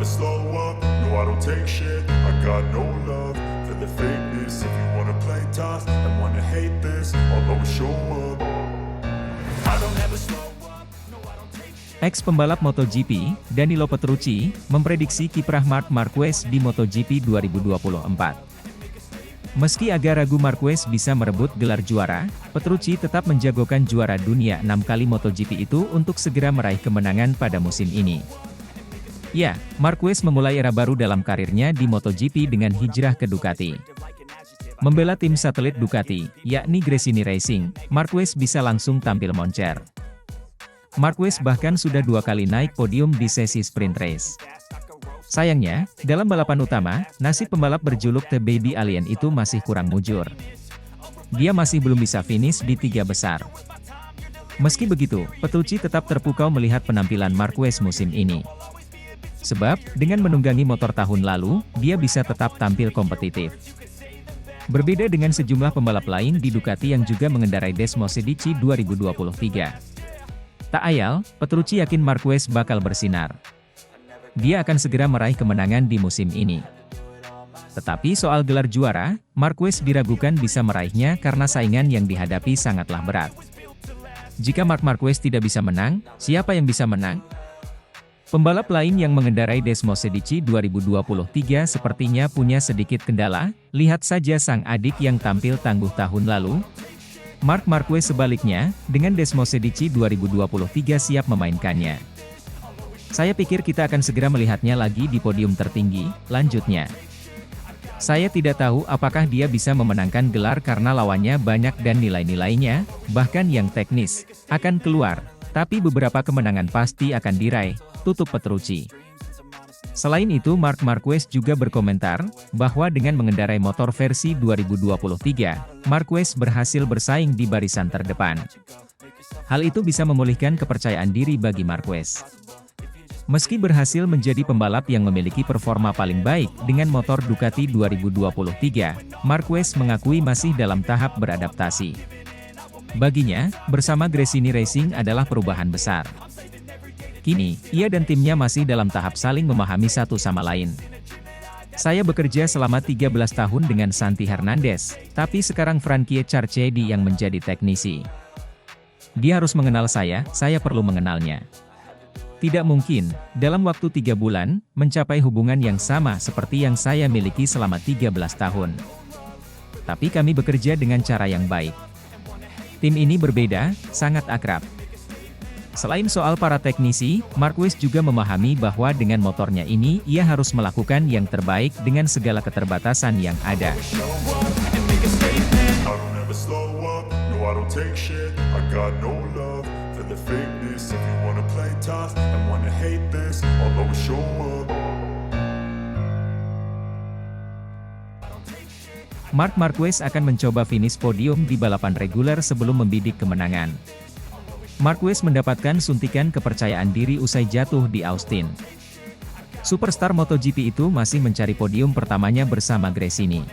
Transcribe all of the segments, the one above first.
slow up, no I don't take shit. I got no love for the fakeness. If you wanna play tough and wanna hate this, I'll always show up. I don't ever slow up, no I don't take shit. Ex-pembalap MotoGP, Danilo Petrucci, memprediksi kiprah Marc Marquez di MotoGP 2024. Meski agak ragu Marquez bisa merebut gelar juara, Petrucci tetap menjagokan juara dunia 6 kali MotoGP itu untuk segera meraih kemenangan pada musim ini. Ya, Marquez memulai era baru dalam karirnya di MotoGP dengan hijrah ke Ducati. Membela tim satelit Ducati, yakni Gresini Racing, Marquez bisa langsung tampil moncer. Marquez bahkan sudah 2 kali naik podium di sesi sprint race. Sayangnya, dalam balapan utama, nasib pembalap berjuluk The Baby Alien itu masih kurang mujur. Dia masih belum bisa finish di 3 besar. Meski begitu, Petrucci tetap terpukau melihat penampilan Marquez musim ini. Sebab, dengan menunggangi motor tahun lalu, dia bisa tetap tampil kompetitif. Berbeda dengan sejumlah pembalap lain di Ducati yang juga mengendarai Desmosedici 2023. Tak ayal, Petrucci yakin Marquez bakal bersinar. Dia akan segera meraih kemenangan di musim ini. Tetapi soal gelar juara, Marquez diragukan bisa meraihnya karena saingan yang dihadapi sangatlah berat. Jika Marc Marquez tidak bisa menang, siapa yang bisa menang? Pembalap lain yang mengendarai Desmosedici 2023 sepertinya punya sedikit kendala, lihat saja sang adik yang tampil tangguh tahun lalu. Marc Marquez sebaliknya, dengan Desmosedici 2023 siap memainkannya. Saya pikir kita akan segera melihatnya lagi di podium tertinggi, lanjutnya. Saya tidak tahu apakah dia bisa memenangkan gelar karena lawannya banyak dan nilai-nilainya, bahkan yang teknis, akan keluar, tapi beberapa kemenangan pasti akan diraih, tutup Petrucci. Selain itu Marc Marquez juga berkomentar, bahwa dengan mengendarai motor versi 2023, Marquez berhasil bersaing di barisan terdepan. Hal itu bisa memulihkan kepercayaan diri bagi Marquez. Meski berhasil menjadi pembalap yang memiliki performa paling baik dengan motor Ducati 2023, Marquez mengakui masih dalam tahap beradaptasi. Baginya, bersama Gresini Racing adalah perubahan besar. Kini, ia dan timnya masih dalam tahap saling memahami satu sama lain. Saya bekerja selama 13 tahun dengan Santi Hernandez, tapi sekarang Frankie Carchedi yang menjadi teknisi. Dia harus mengenal saya perlu mengenalnya. Tidak mungkin, dalam waktu 3 bulan, mencapai hubungan yang sama seperti yang saya miliki selama 13 tahun. Tapi kami bekerja dengan cara yang baik. Tim ini berbeda, sangat akrab. Selain soal para teknisi, Marquez juga memahami bahwa dengan motornya ini, ia harus melakukan yang terbaik dengan segala keterbatasan yang ada. Marc Marquez akan mencoba finish podium di balapan reguler sebelum membidik kemenangan. Marquez mendapatkan suntikan kepercayaan diri usai jatuh di Austin. Superstar MotoGP itu masih mencari podium pertamanya bersama Gresini.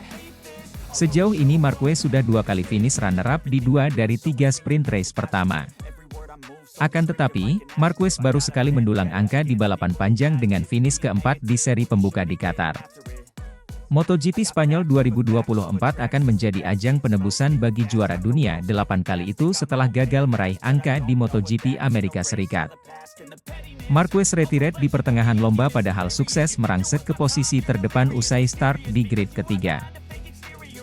Sejauh ini Marquez sudah 2 kali finish runner-up di 2 dari 3 sprint race pertama. Akan tetapi, Marquez baru sekali mendulang angka di balapan panjang dengan finish keempat di seri pembuka di Qatar. MotoGP Spanyol 2024 akan menjadi ajang penebusan bagi juara dunia 8 kali itu setelah gagal meraih angka di MotoGP Amerika Serikat. Marquez retired di pertengahan lomba padahal sukses merangsek ke posisi terdepan usai start di grid ketiga.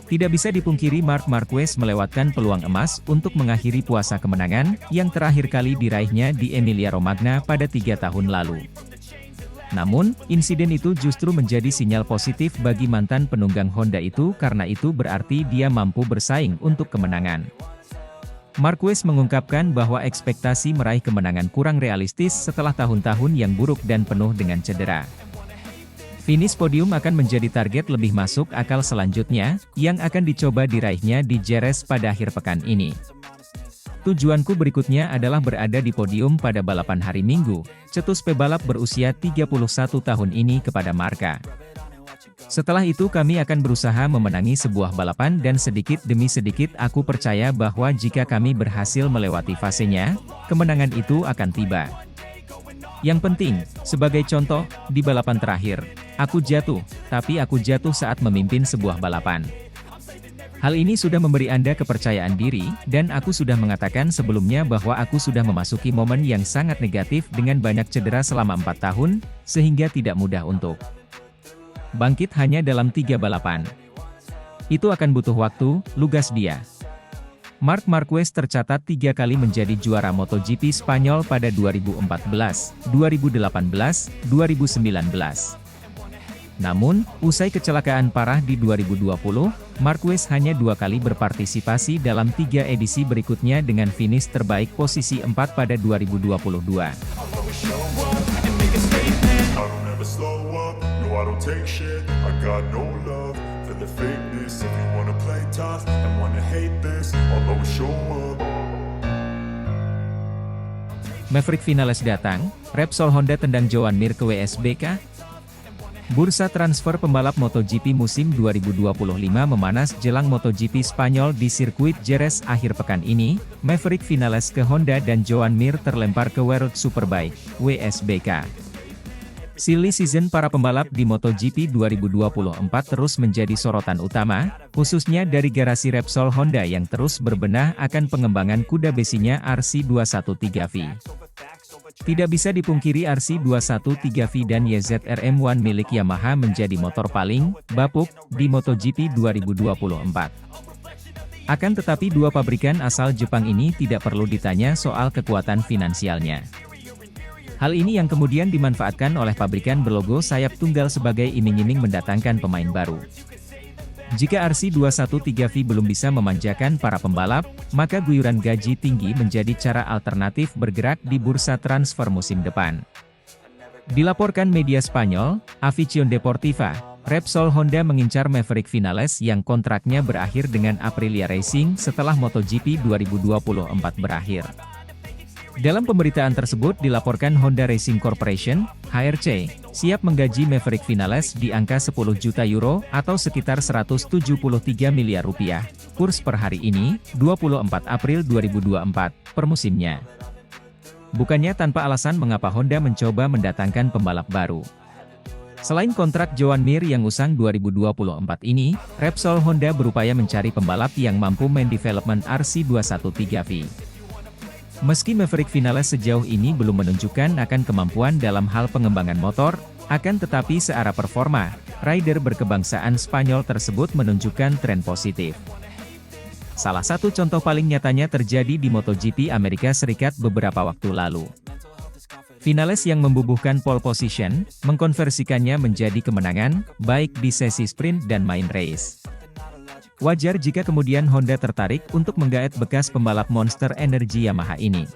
Tidak bisa dipungkiri Marc Marquez melewatkan peluang emas untuk mengakhiri puasa kemenangan yang terakhir kali diraihnya di Emilia-Romagna pada 3 tahun lalu. Namun, insiden itu justru menjadi sinyal positif bagi mantan penunggang Honda itu karena itu berarti dia mampu bersaing untuk kemenangan. Marquez mengungkapkan bahwa ekspektasi meraih kemenangan kurang realistis setelah tahun-tahun yang buruk dan penuh dengan cedera. Finish podium akan menjadi target lebih masuk akal selanjutnya, yang akan dicoba diraihnya di Jerez pada akhir pekan ini. Tujuanku berikutnya adalah berada di podium pada balapan hari Minggu, cetus pebalap berusia 31 tahun ini kepada Marca. Setelah itu kami akan berusaha memenangi sebuah balapan dan sedikit demi sedikit aku percaya bahwa jika kami berhasil melewati fasenya, kemenangan itu akan tiba. Yang penting, sebagai contoh, di balapan terakhir, aku jatuh, tapi aku jatuh saat memimpin sebuah balapan. Hal ini sudah memberi Anda kepercayaan diri, dan aku sudah mengatakan sebelumnya bahwa aku sudah memasuki momen yang sangat negatif dengan banyak cedera selama 4 tahun, sehingga tidak mudah untuk bangkit hanya dalam 3 balapan. Itu akan butuh waktu, lugas dia. Marc Marquez tercatat 3 kali menjadi juara MotoGP Spanyol pada 2014, 2018, 2019. Namun, usai kecelakaan parah di 2020, Marquez hanya 2 kali berpartisipasi dalam 3 edisi berikutnya dengan finish terbaik posisi 4 pada 2022. I don't ever slow up, no I don't take shit. I got no love for the fakeness. If you wanna play tough and wanna hate this, I'll always show up. Maverick Vinales datang, Repsol Honda tendang Joan Mir ke WSBK. Bursa transfer pembalap MotoGP musim 2025 memanas jelang MotoGP Spanyol di sirkuit Jerez akhir pekan ini. Maverick Vinales ke Honda dan Joan Mir terlempar ke World Superbike, WSBK. Silly season para pembalap di MotoGP 2024 terus menjadi sorotan utama, khususnya dari garasi Repsol Honda yang terus berbenah akan pengembangan kuda besinya RC213V. Tidak bisa dipungkiri RC213V dan YZR-M1 milik Yamaha menjadi motor paling bapuk di MotoGP 2024. Akan tetapi dua pabrikan asal Jepang ini tidak perlu ditanya soal kekuatan finansialnya. Hal ini yang kemudian dimanfaatkan oleh pabrikan berlogo sayap tunggal sebagai iming-iming mendatangkan pemain baru. Jika RC213V belum bisa memanjakan para pembalap, maka guyuran gaji tinggi menjadi cara alternatif bergerak di bursa transfer musim depan. Dilaporkan media Spanyol, Afición Deportiva, Repsol Honda mengincar Maverick Vinales yang kontraknya berakhir dengan Aprilia Racing setelah MotoGP 2024 berakhir. Dalam pemberitaan tersebut dilaporkan Honda Racing Corporation, HRC, siap menggaji Maverick Vinales di angka 10 juta euro atau sekitar 173 miliar rupiah, kurs per hari ini, 24 April 2024, per musimnya. Bukannya tanpa alasan mengapa Honda mencoba mendatangkan pembalap baru. Selain kontrak Joan Mir yang usang 2024 ini, Repsol Honda berupaya mencari pembalap yang mampu main development RC213V. Meski Maverick Vinales sejauh ini belum menunjukkan akan kemampuan dalam hal pengembangan motor, akan tetapi secara performa, rider berkebangsaan Spanyol tersebut menunjukkan tren positif. Salah satu contoh paling nyatanya terjadi di MotoGP Amerika Serikat beberapa waktu lalu. Vinales yang membubuhkan pole position, mengkonversikannya menjadi kemenangan, baik di sesi sprint dan main race. Wajar jika kemudian Honda tertarik untuk menggaet bekas pembalap Monster Energy Yamaha ini.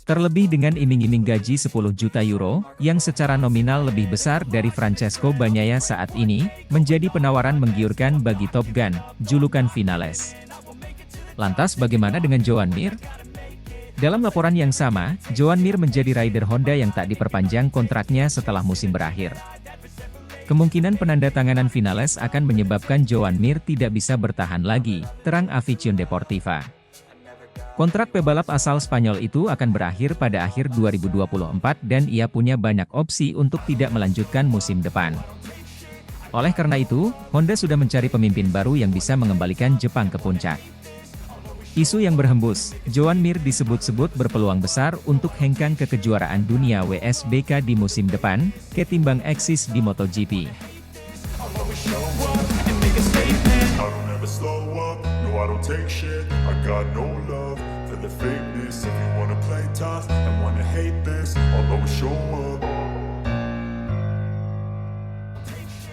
Terlebih dengan iming-iming gaji 10 juta euro, yang secara nominal lebih besar dari Francesco Bagnaia saat ini, menjadi penawaran menggiurkan bagi Top Gun, julukan Vinales. Lantas bagaimana dengan Joan Mir? Dalam laporan yang sama, Joan Mir menjadi rider Honda yang tak diperpanjang kontraknya setelah musim berakhir. Kemungkinan penandatanganan Vinales akan menyebabkan Joan Mir tidak bisa bertahan lagi, terang Afición Deportiva. Kontrak pebalap asal Spanyol itu akan berakhir pada akhir 2024 dan ia punya banyak opsi untuk tidak melanjutkan musim depan. Oleh karena itu, Honda sudah mencari pemimpin baru yang bisa mengembalikan Jepang ke puncak. Isu yang berhembus, Joan Mir disebut-sebut berpeluang besar untuk hengkang ke kejuaraan dunia WSBK di musim depan, ketimbang eksis di MotoGP.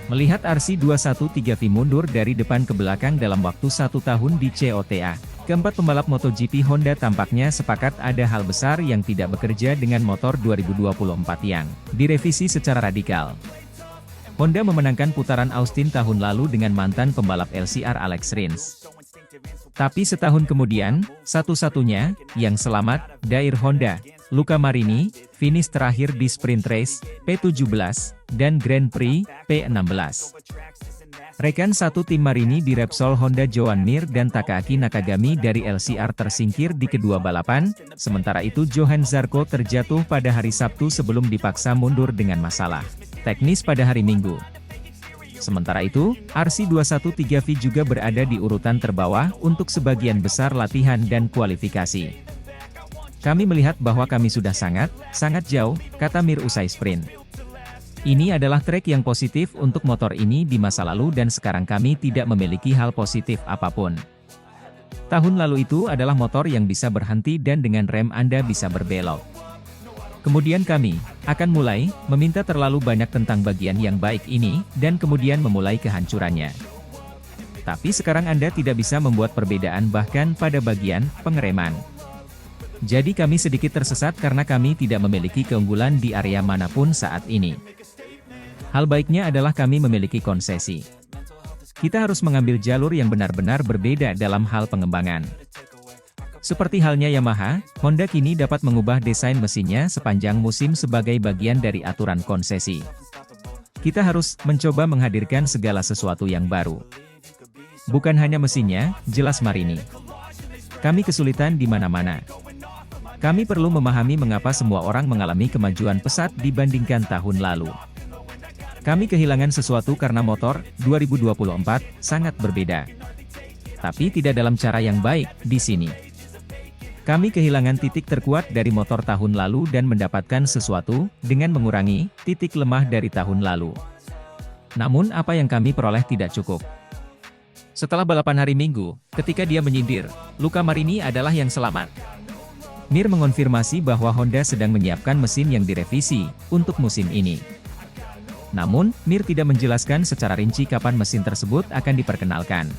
Melihat RC213V mundur dari depan ke belakang dalam waktu 1 tahun di COTA, keempat pembalap MotoGP Honda tampaknya sepakat ada hal besar yang tidak bekerja dengan motor 2024 yang direvisi secara radikal. Honda memenangkan putaran Austin tahun lalu dengan mantan pembalap LCR Alex Rins. Tapi setahun kemudian, satu-satunya yang selamat, Dair Honda, Luca Marini, finish terakhir di sprint race, P17, dan Grand Prix, P16. Rekan satu tim Marini di Repsol Honda Joan Mir dan Takaaki Nakagami dari LCR tersingkir di kedua balapan, sementara itu Johann Zarco terjatuh pada hari Sabtu sebelum dipaksa mundur dengan masalah teknis pada hari Minggu. Sementara itu, RC213V juga berada di urutan terbawah untuk sebagian besar latihan dan kualifikasi. Kami melihat bahwa kami sudah sangat jauh, kata Mir usai sprint. Ini adalah trek yang positif untuk motor ini di masa lalu dan sekarang kami tidak memiliki hal positif apapun. Tahun lalu itu adalah motor yang bisa berhenti dan dengan rem Anda bisa berbelok. Kemudian kami akan mulai meminta terlalu banyak tentang bagian yang baik ini dan kemudian memulai kehancurannya. Tapi sekarang Anda tidak bisa membuat perbedaan bahkan pada bagian pengereman. Jadi kami sedikit tersesat karena kami tidak memiliki keunggulan di area manapun saat ini. Hal baiknya adalah kami memiliki konsesi. Kita harus mengambil jalur yang benar-benar berbeda dalam hal pengembangan. Seperti halnya Yamaha, Honda kini dapat mengubah desain mesinnya sepanjang musim sebagai bagian dari aturan konsesi. Kita harus mencoba menghadirkan segala sesuatu yang baru. Bukan hanya mesinnya, jelas Marini. Kami kesulitan di mana-mana. Kami perlu memahami mengapa semua orang mengalami kemajuan pesat dibandingkan tahun lalu. Kami kehilangan sesuatu karena motor 2024 sangat berbeda. Tapi tidak dalam cara yang baik di sini. Kami kehilangan titik terkuat dari motor tahun lalu dan mendapatkan sesuatu dengan mengurangi titik lemah dari tahun lalu. Namun apa yang kami peroleh tidak cukup. Setelah balapan hari Minggu, ketika dia menyindir, Luca Marini adalah yang selamat. Mir mengonfirmasi bahwa Honda sedang menyiapkan mesin yang direvisi untuk musim ini. Namun, Mir tidak menjelaskan secara rinci kapan mesin tersebut akan diperkenalkan.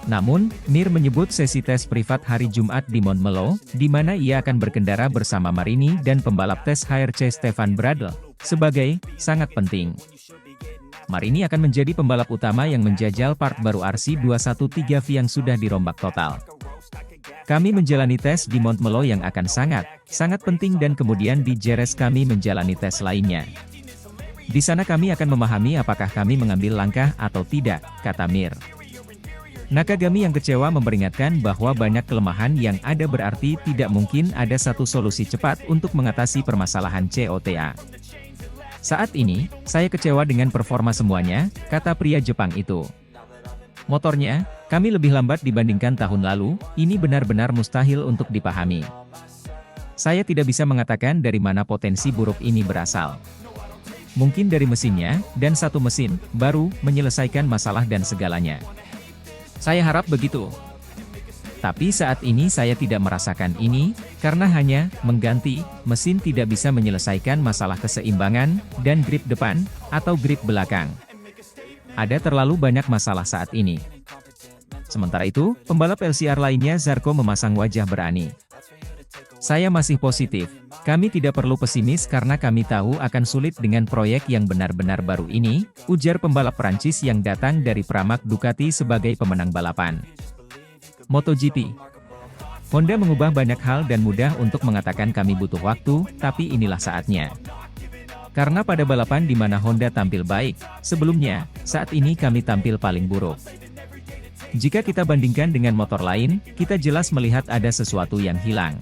Namun, Mir menyebut sesi tes privat hari Jumat di Montmello, di mana ia akan berkendara bersama Marini dan pembalap tes HRC Stefan Bradl, sebagai sangat penting. Marini akan menjadi pembalap utama yang menjajal part baru RC213V yang sudah dirombak total. Kami menjalani tes di Montmello yang akan sangat penting dan kemudian di Jerez kami menjalani tes lainnya. Di sana kami akan memahami apakah kami mengambil langkah atau tidak, kata Mir. Nakagami yang kecewa memperingatkan bahwa banyak kelemahan yang ada berarti tidak mungkin ada satu solusi cepat untuk mengatasi permasalahan COTA. Saat ini, saya kecewa dengan performa semuanya, kata pria Jepang itu. Motornya, kami lebih lambat dibandingkan tahun lalu, ini benar-benar mustahil untuk dipahami. Saya tidak bisa mengatakan dari mana potensi buruk ini berasal. Mungkin dari mesinnya, dan satu mesin baru menyelesaikan masalah dan segalanya. Saya harap begitu. Tapi saat ini saya tidak merasakan ini, karena hanya mengganti mesin tidak bisa menyelesaikan masalah keseimbangan dan grip depan atau grip belakang. Ada terlalu banyak masalah saat ini. Sementara itu, pembalap LCR lainnya Zarco memasang wajah berani. Saya masih positif. Kami tidak perlu pesimis karena kami tahu akan sulit dengan proyek yang benar-benar baru ini, ujar pembalap Prancis yang datang dari Pramac Ducati sebagai pemenang balapan. MotoGP. Honda mengubah banyak hal dan mudah untuk mengatakan kami butuh waktu, tapi inilah saatnya. Karena pada balapan di mana Honda tampil baik, sebelumnya, saat ini kami tampil paling buruk. Jika kita bandingkan dengan motor lain, kita jelas melihat ada sesuatu yang hilang.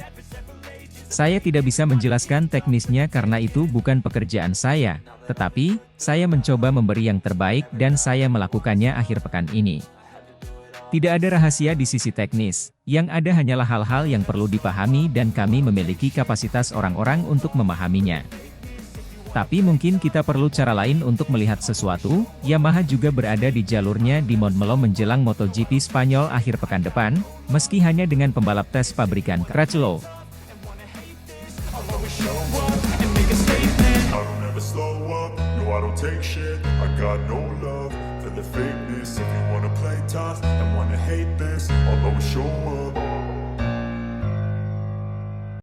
Saya tidak bisa menjelaskan teknisnya karena itu bukan pekerjaan saya, tetapi, saya mencoba memberi yang terbaik dan saya melakukannya akhir pekan ini. Tidak ada rahasia di sisi teknis, yang ada hanyalah hal-hal yang perlu dipahami dan kami memiliki kapasitas orang-orang untuk memahaminya. Tapi mungkin kita perlu cara lain untuk melihat sesuatu. Yamaha juga berada di jalurnya di Montmello menjelang MotoGP Spanyol akhir pekan depan, meski hanya dengan pembalap tes pabrikan Crutchlow. I don't take shit, I got no love for the fakeness. If you wanna play tough and wanna hate this, I'll always show up.